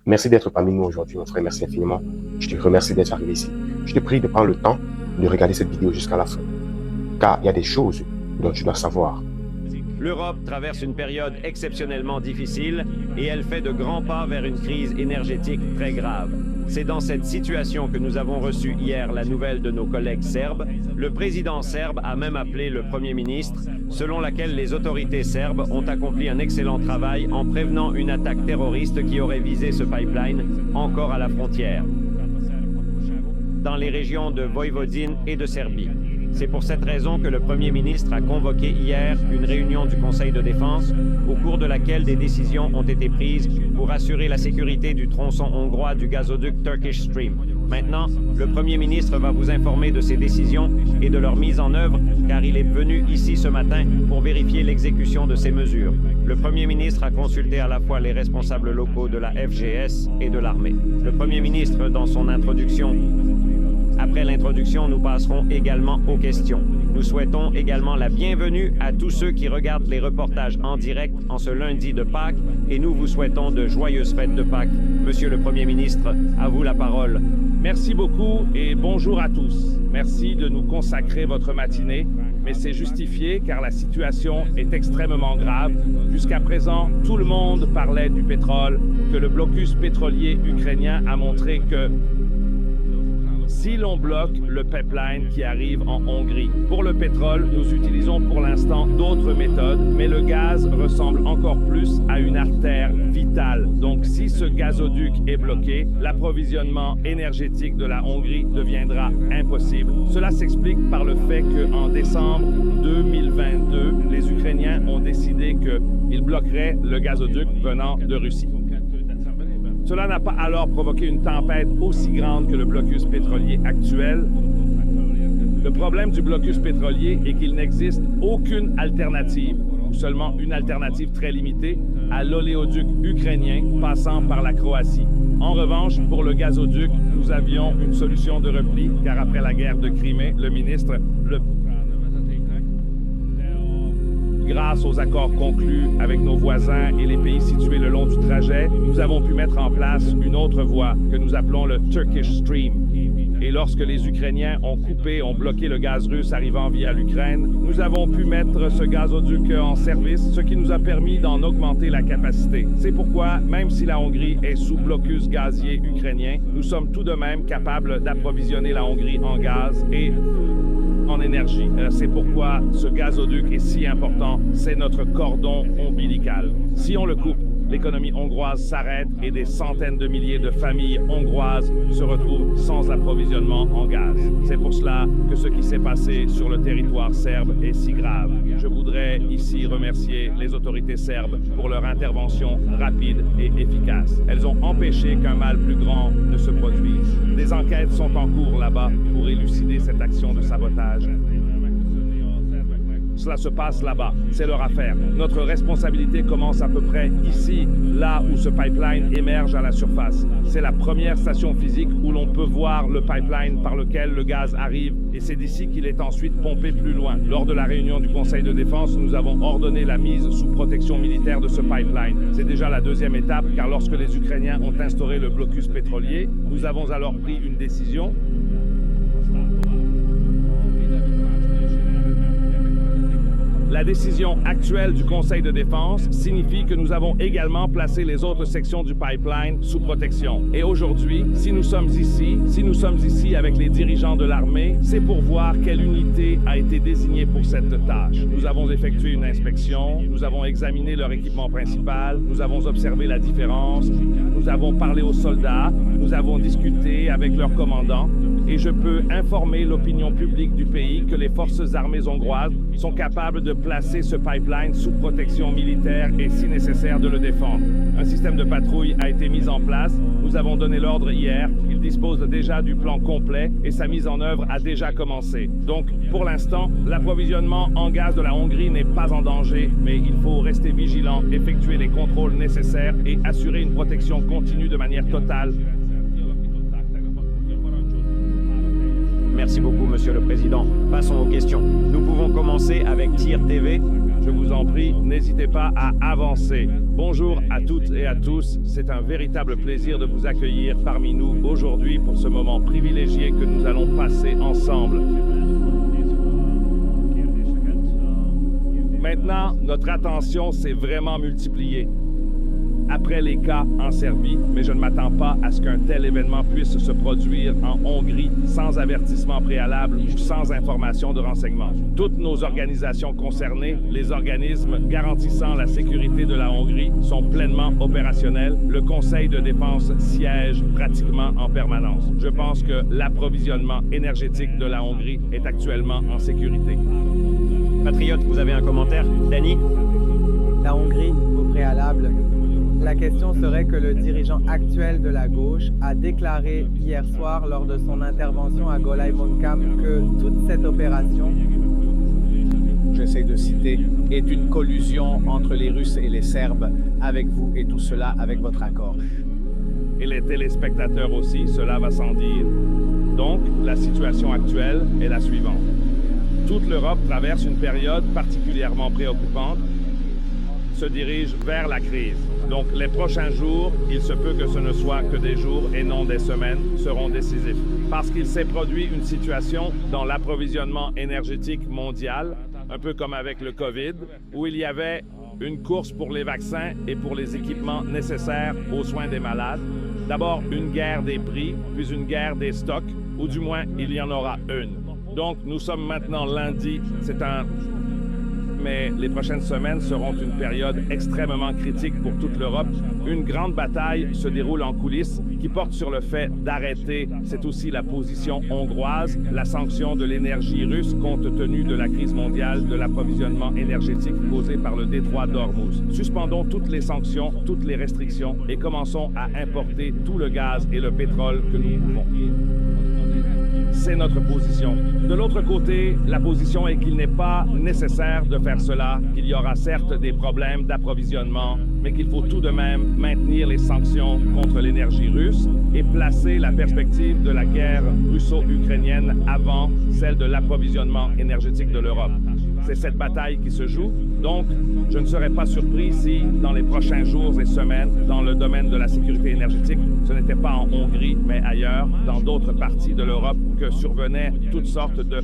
Merci d'être parmi nous aujourd'hui, mon frère. Merci infiniment. Je te remercie d'être arrivé ici. Je te prie de prendre le temps de regarder cette vidéo jusqu'à la fin, car il y a des choses dont tu dois savoir. L'Europe traverse une période exceptionnellement difficile et elle fait de grands pas vers une crise énergétique très grave. C'est dans cette situation que nous avons reçu hier la nouvelle de nos collègues serbes. Le président serbe a même appelé le Premier ministre, selon laquelle les autorités serbes ont accompli un excellent travail en prévenant une attaque terroriste qui aurait visé ce pipeline encore à la frontière, dans les régions de Voïvodine et de Serbie. C'est pour cette raison que le Premier ministre a convoqué hier une réunion du Conseil de défense, au cours de laquelle des décisions ont été prises pour assurer la sécurité du tronçon hongrois du gazoduc Turkish Stream. Maintenant, le Premier ministre va vous informer de ces décisions et de leur mise en œuvre, car il est venu ici ce matin pour vérifier l'exécution de ces mesures. Le Premier ministre a consulté à la fois les responsables locaux de la FGS et de l'armée. Le Premier ministre, dans son introduction, Après l'introduction, nous passerons également aux questions. Nous souhaitons également la bienvenue à tous ceux qui regardent les reportages en direct en ce lundi de Pâques et nous vous souhaitons de joyeuses fêtes de Pâques. Monsieur le Premier ministre, à vous la parole. Merci beaucoup et bonjour à tous. Merci de nous consacrer votre matinée, mais c'est justifié car la situation est extrêmement grave. Jusqu'à présent, tout le monde parlait du pétrole, que le blocus pétrolier ukrainien a montré que si l'on bloque le pipeline qui arrive en Hongrie, pour le pétrole, nous utilisons pour l'instant d'autres méthodes, mais le gaz ressemble encore plus à une artère vitale. Donc si ce gazoduc est bloqué, l'approvisionnement énergétique de la Hongrie deviendra impossible. Cela s'explique par le fait qu'en décembre 2022, les Ukrainiens ont décidé qu'ils bloqueraient le gazoduc venant de Russie. Cela n'a pas alors provoqué une tempête aussi grande que le blocus pétrolier actuel. Le problème du blocus pétrolier est qu'il n'existe aucune alternative, ou seulement une alternative très limitée, à l'oléoduc ukrainien passant par la Croatie. En revanche, pour le gazoduc, nous avions une solution de repli, car après la guerre de Crimée, le ministre, grâce aux accords conclus avec nos voisins et les pays situés le long du trajet, nous avons pu mettre en place une autre voie que nous appelons le Turkish Stream. Et lorsque les Ukrainiens ont bloqué le gaz russe arrivant via l'Ukraine, nous avons pu mettre ce gazoduc en service, ce qui nous a permis d'en augmenter la capacité. C'est pourquoi, même si la Hongrie est sous blocus gazier ukrainien, nous sommes tout de même capables d'approvisionner la Hongrie en gaz et en énergie. C'est pourquoi ce gazoduc est si important, c'est notre cordon ombilical. Si on le coupe, l'économie hongroise s'arrête et des centaines de milliers de familles hongroises se retrouvent sans approvisionnement en gaz. C'est pour cela que ce qui s'est passé sur le territoire serbe est si grave. Je voudrais ici remercier les autorités serbes pour leur intervention rapide et efficace. Elles ont empêché qu'un mal plus grand ne se produise. Des enquêtes sont en cours là-bas pour élucider cette action de sabotage. Cela se passe là-bas, c'est leur affaire. Notre responsabilité commence à peu près ici, là où ce pipeline émerge à la surface. C'est la première station physique où l'on peut voir le pipeline par lequel le gaz arrive et c'est d'ici qu'il est ensuite pompé plus loin. Lors de la réunion du Conseil de défense, nous avons ordonné la mise sous protection militaire de ce pipeline. C'est déjà la deuxième étape car lorsque les Ukrainiens ont instauré le blocus pétrolier, nous avons alors pris une décision. La décision actuelle du Conseil de défense signifie que nous avons également placé les autres sections du pipeline sous protection. Et aujourd'hui, si nous sommes ici avec les dirigeants de l'armée, c'est pour voir quelle unité a été désignée pour cette tâche. Nous avons effectué une inspection, nous avons examiné leur équipement principal, nous avons observé la différence, nous avons parlé aux soldats, nous avons discuté avec leurs commandants, et je peux informer l'opinion publique du pays que les forces armées hongroises sont capables de placer ce pipeline sous protection militaire et si nécessaire de le défendre. Un système de patrouille a été mis en place, nous avons donné l'ordre hier, il dispose déjà du plan complet et sa mise en œuvre a déjà commencé. Donc, pour l'instant, l'approvisionnement en gaz de la Hongrie n'est pas en danger, mais il faut rester vigilant, effectuer les contrôles nécessaires et assurer une protection continue de manière totale. Merci beaucoup, Monsieur le Président. Passons aux questions. Nous pouvons commencer avec TIR TV. je vous en prie, n'hésitez pas à avancer. Bonjour à toutes et à tous, c'est un véritable plaisir de vous accueillir parmi nous aujourd'hui pour ce moment privilégié que nous allons passer ensemble. Maintenant, notre attention s'est vraiment multipliée. Après les cas en Serbie, mais je ne m'attends pas à ce qu'un tel événement puisse se produire en Hongrie sans avertissement préalable ou sans information de renseignement. Toutes nos organisations concernées, les organismes garantissant la sécurité de la Hongrie, sont pleinement opérationnels. Le Conseil de défense siège pratiquement en permanence. Je pense que l'approvisionnement énergétique de la Hongrie est actuellement en sécurité. Patriote, vous avez un commentaire? Danny? La Hongrie, au préalable. La question serait que le dirigeant actuel de la gauche a déclaré hier soir lors de son intervention à Golay Moncam que toute cette opération, j'essaie de citer, est une collusion entre les Russes et les Serbes avec vous et tout cela avec votre accord. Et les téléspectateurs aussi, cela va sans dire. Donc, la situation actuelle est la suivante. Toute l'Europe traverse une période particulièrement préoccupante, se dirige vers la crise. Donc, les prochains jours, il se peut que ce ne soit que des jours et non des semaines, seront décisifs. Parce qu'il s'est produit une situation dans l'approvisionnement énergétique mondial, un peu comme avec le COVID, où il y avait une course pour les vaccins et pour les équipements nécessaires aux soins des malades. D'abord, une guerre des prix, puis une guerre des stocks, ou du moins, il y en aura une. Donc, nous sommes maintenant lundi, mais les prochaines semaines seront une période extrêmement critique pour toute l'Europe. Une grande bataille se déroule en coulisses qui porte sur le fait d'arrêter, c'est aussi la position hongroise, la sanction de l'énergie russe compte tenu de la crise mondiale de l'approvisionnement énergétique causée par le détroit d'Ormuz. Suspendons toutes les sanctions, toutes les restrictions et commençons à importer tout le gaz et le pétrole que nous pouvons. C'est notre position. De l'autre côté, la position est qu'il n'est pas nécessaire de faire cela, qu'il y aura certes des problèmes d'approvisionnement, mais qu'il faut tout de même maintenir les sanctions contre l'énergie russe et placer la perspective de la guerre russo-ukrainienne avant celle de l'approvisionnement énergétique de l'Europe. C'est cette bataille qui se joue. Donc, je ne serais pas surpris si, dans les prochains jours et semaines, dans le domaine de la sécurité énergétique, ce n'était pas en Hongrie, mais ailleurs, dans d'autres parties de l'Europe, que survenaient toutes sortes de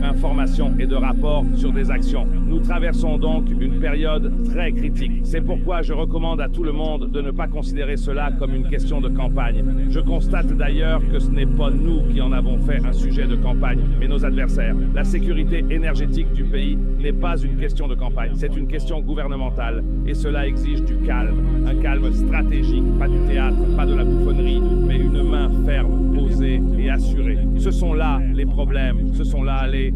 informations et de rapports sur des actions. Nous traversons donc une période très critique. C'est pourquoi je recommande à tout le monde de ne pas considérer cela comme une question de campagne. Je constate d'ailleurs que ce n'est pas nous qui en avons fait un sujet de campagne, mais nos adversaires. La sécurité énergétique du pays n'est pas une question de campagne, c'est une question gouvernementale. Et cela exige du calme, un calme stratégique, pas du théâtre, pas de la bouffonnerie, mais une main ferme, posée et assurée. Ce sont là les problèmes, ce sont là les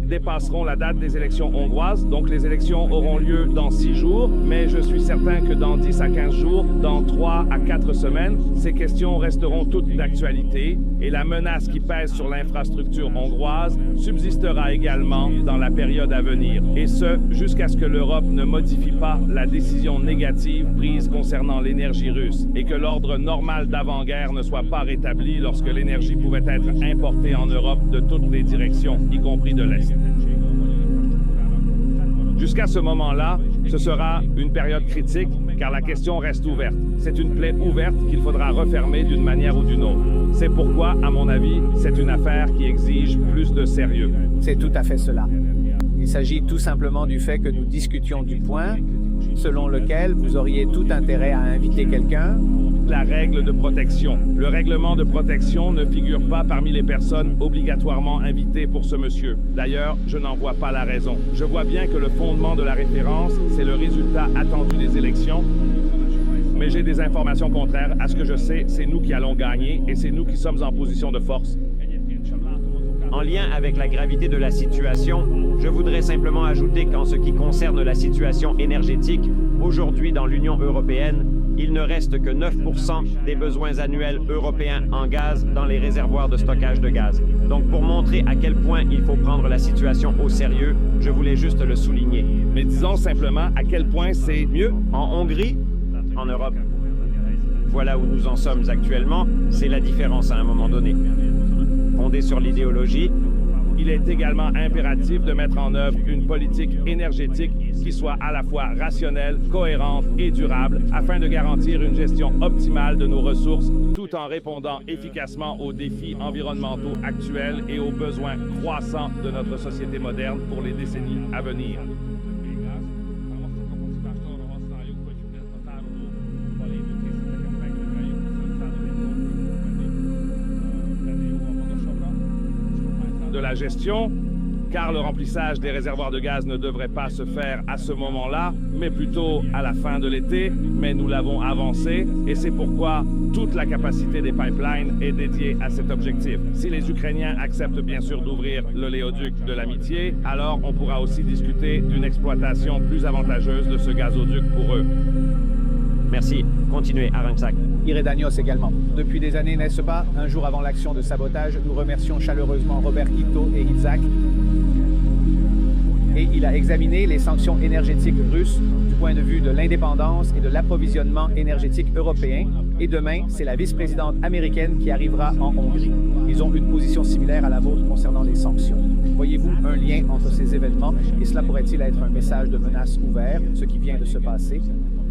dépasseront la date des élections hongroises. Donc les élections auront lieu dans 6 jours, mais je suis certain que dans 10 à 15 jours, dans 3 à 4 semaines, ces questions resteront toutes d'actualité et la menace qui pèse sur l'infrastructure hongroise subsistera également dans la période à venir. Et ce, jusqu'à ce que l'Europe ne modifie pas la décision négative prise concernant l'énergie russe et que l'ordre normal d'avant-guerre ne soit pas rétabli lorsque l'énergie pouvait être importée en Europe de toutes les directions, y compris de l'Est. Jusqu'à ce moment-là, ce sera une période critique car la question reste ouverte. C'est une plaie ouverte qu'il faudra refermer d'une manière ou d'une autre. C'est pourquoi, à mon avis, c'est une affaire qui exige plus de sérieux. C'est tout à fait cela. Il s'agit tout simplement du fait que nous discutions du point selon lequel vous auriez tout intérêt à inviter quelqu'un. La règle de protection. Le règlement de protection ne figure pas parmi les personnes obligatoirement invitées pour ce monsieur. D'ailleurs, je n'en vois pas la raison. Je vois bien que le fondement de la référence, c'est le résultat attendu des élections, mais j'ai des informations contraires. À ce que je sais, c'est nous qui allons gagner et c'est nous qui sommes en position de force. En lien avec la gravité de la situation, je voudrais simplement ajouter qu'en ce qui concerne la situation énergétique, aujourd'hui dans l'Union européenne, il ne reste que 9% des besoins annuels européens en gaz dans les réservoirs de stockage de gaz. Donc pour montrer à quel point il faut prendre la situation au sérieux, je voulais juste le souligner. Mais disons simplement à quel point c'est mieux en Hongrie, en Europe. Voilà où nous en sommes actuellement, c'est la différence à un moment donné. fondée sur l'idéologie. Il est également impératif de mettre en œuvre une politique énergétique qui soit à la fois rationnelle, cohérente et durable afin de garantir une gestion optimale de nos ressources tout en répondant efficacement aux défis environnementaux actuels et aux besoins croissants de notre société moderne pour les décennies à venir. De la gestion, car le remplissage des réservoirs de gaz ne devrait pas se faire à ce moment-là, mais plutôt à la fin de l'été, mais nous l'avons avancé, et c'est pourquoi toute la capacité des pipelines est dédiée à cet objectif. Si les Ukrainiens acceptent bien sûr d'ouvrir le léoduc de l'Amitié, alors on pourra aussi discuter d'une exploitation plus avantageuse de ce gazoduc pour eux. Merci. Continuez, Arangsak. Iredanios également. Depuis des années, n'est-ce pas, un jour avant l'action de sabotage, nous remercions chaleureusement Robert Ito et Isaac. Et il a examiné les sanctions énergétiques russes du point de vue de l'indépendance et de l'approvisionnement énergétique européen. Et demain, c'est la vice-présidente américaine qui arrivera en Hongrie. Ils ont une position similaire à la vôtre concernant les sanctions. Voyez-vous un lien entre ces événements et cela pourrait-il être un message de menace ouvert, ce qui vient de se passer?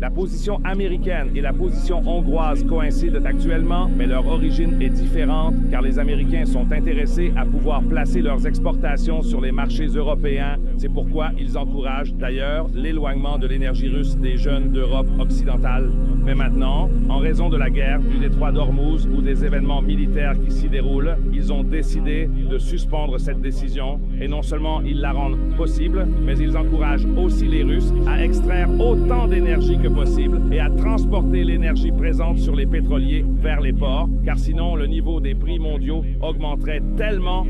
La position américaine et la position hongroise coïncident actuellement, mais leur origine est différente car les Américains sont intéressés à pouvoir placer leurs exportations sur les marchés européens. C'est pourquoi ils encouragent d'ailleurs l'éloignement de l'énergie russe des jeunes d'Europe occidentale. Mais maintenant, en raison de la guerre du détroit d'Ormuz ou des événements militaires qui s'y déroulent, ils ont décidé de suspendre cette décision et non seulement ils la rendent possible, mais ils encouragent aussi les Russes à extraire autant d'énergie que possible et à transporter l'énergie présente sur les pétroliers vers les ports, car sinon le niveau des prix mondiaux augmenterait tellement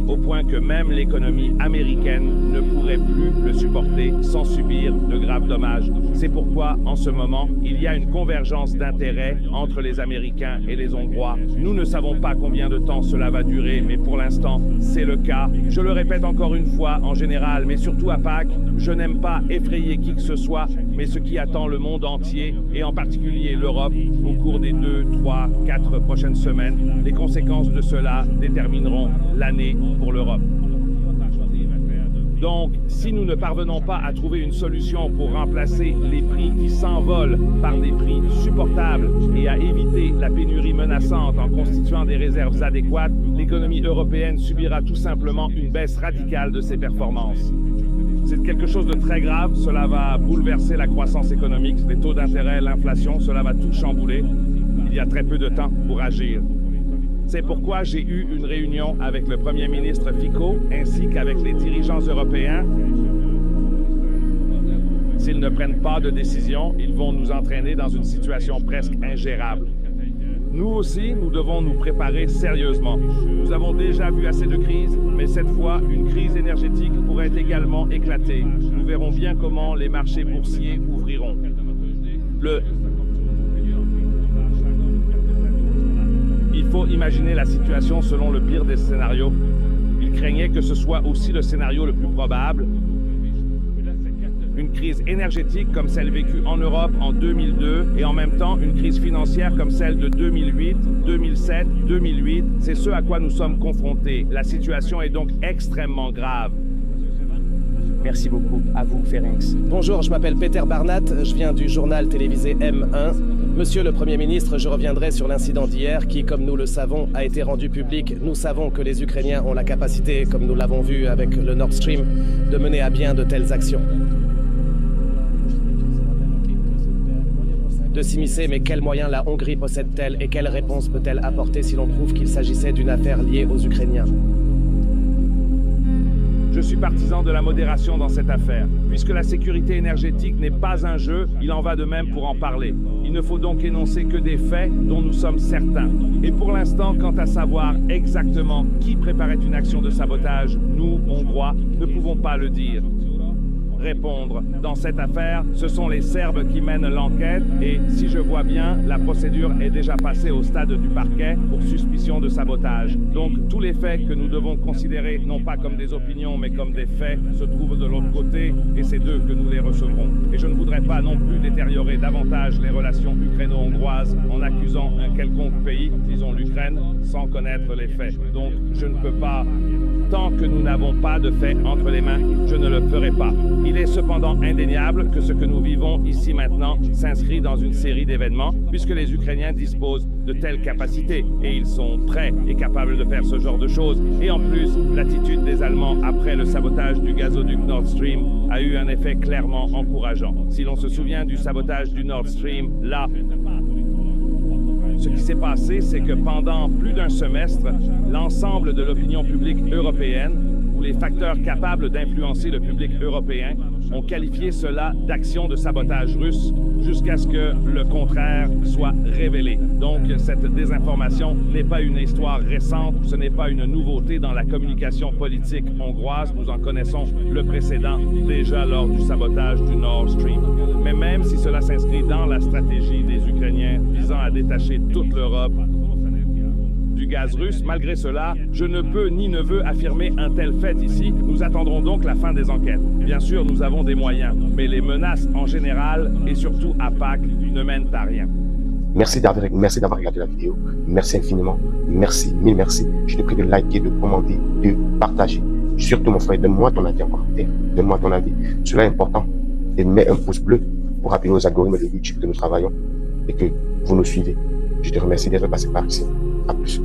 au point que même l'économie américaine ne pourrait plus le supporter sans subir de graves dommages. C'est pourquoi, en ce moment, il y a une convergence d'intérêts entre les Américains et les Hongrois. Nous ne savons pas combien de temps cela va durer, mais pour l'instant, c'est le cas. Je le répète encore une fois, en général, mais surtout à Pâques, je n'aime pas effrayer qui que ce soit, mais ce qui attend le monde entier, et en particulier l'Europe, au cours des 2, 3, 4 prochaines semaines, les conséquences de cela détermineront l'année pour l'Europe. Donc, si nous ne parvenons pas à trouver une solution pour remplacer les prix qui s'envolent par des prix supportables et à éviter la pénurie menaçante en constituant des réserves adéquates, l'économie européenne subira tout simplement une baisse radicale de ses performances. C'est quelque chose de très grave, cela va bouleverser la croissance économique, les taux d'intérêt, l'inflation, cela va tout chambouler. Il y a très peu de temps pour agir. C'est pourquoi j'ai eu une réunion avec le Premier ministre Fico ainsi qu'avec les dirigeants européens. S'ils ne prennent pas de décision, ils vont nous entraîner dans une situation presque ingérable. Nous aussi, nous devons nous préparer sérieusement. Nous avons déjà vu assez de crises, mais cette fois, une crise énergétique pourrait également éclater. Nous verrons bien comment les marchés boursiers ouvriront. Il faut imaginer la situation selon le pire des scénarios. Il craignait que ce soit aussi le scénario le plus probable. Une crise énergétique comme celle vécue en Europe en 2002 et en même temps une crise financière comme celle de 2008, 2007, 2008, c'est ce à quoi nous sommes confrontés. La situation est donc extrêmement grave. Merci beaucoup. À vous, Ferenc. Bonjour, je m'appelle Peter Barnat, je viens du journal télévisé M1. Monsieur le Premier ministre, je reviendrai sur l'incident d'hier qui, comme nous le savons, a été rendu public. Nous savons que les Ukrainiens ont la capacité, comme nous l'avons vu avec le Nord Stream, de mener à bien de telles actions. De s'immiscer, mais quels moyens la Hongrie possède-t-elle et quelle réponse peut-elle apporter si l'on prouve qu'il s'agissait d'une affaire liée aux Ukrainiens? Je suis partisan de la modération dans cette affaire. Puisque la sécurité énergétique n'est pas un jeu, il en va de même pour en parler. Il ne faut donc énoncer que des faits dont nous sommes certains. Et pour l'instant, quant à savoir exactement qui préparait une action de sabotage, nous, Hongrois, ne pouvons pas le dire. Répondre. Dans cette affaire, ce sont les Serbes qui mènent l'enquête et, si je vois bien, la procédure est déjà passée au stade du parquet pour suspicion de sabotage. Donc, tous les faits que nous devons considérer non pas comme des opinions mais comme des faits se trouvent de l'autre côté et c'est d'eux que nous les recevrons. Et je ne voudrais voudrais pas non plus détériorer davantage les relations ukraino-hongroises en accusant un quelconque pays, disons l'Ukraine, sans connaître les faits. Donc je ne peux pas. Tant que nous n'avons pas de faits entre les mains, je ne le ferai pas. Il est cependant indéniable que ce que nous vivons ici maintenant s'inscrit dans une série d'événements, puisque les Ukrainiens disposent de telles capacités et ils sont prêts et capables de faire ce genre de choses. Et en plus, l'attitude des Allemands après le sabotage du gazoduc Nord Stream a eu un effet clairement encourageant. Si l'on se souvient du sabotage du Nord Stream, là, ce qui s'est passé, c'est que pendant plus d'un semestre, l'ensemble de l'opinion publique européenne, ou les facteurs capables d'influencer le public européen, ont qualifié cela d'action de sabotage russe jusqu'à ce que le contraire soit révélé. Donc, cette désinformation n'est pas une histoire récente, ce n'est pas une nouveauté dans la communication politique hongroise. Nous en connaissons le précédent déjà lors du sabotage du Nord Stream. Mais même si cela s'inscrit dans la stratégie des Ukrainiens visant à détacher toute l'Europe du gaz russe, malgré cela, je ne peux ni ne veux affirmer un tel fait ici. Nous attendrons donc la fin des enquêtes. Bien sûr, nous avons des moyens, mais les menaces en général, et surtout à Pâques, ne mènent à rien. Merci d'avoir regardé la vidéo. Merci infiniment. Merci, mille merci. Je te prie de liker, de commenter, de partager. Surtout, mon frère, donne-moi ton avis en commentaire. Donne-moi ton avis. Cela est important. Et mets un pouce bleu pour rappeler aux algorithmes de YouTube que nous travaillons et que vous nous suivez. Je te remercie d'être passé par ici. À plus.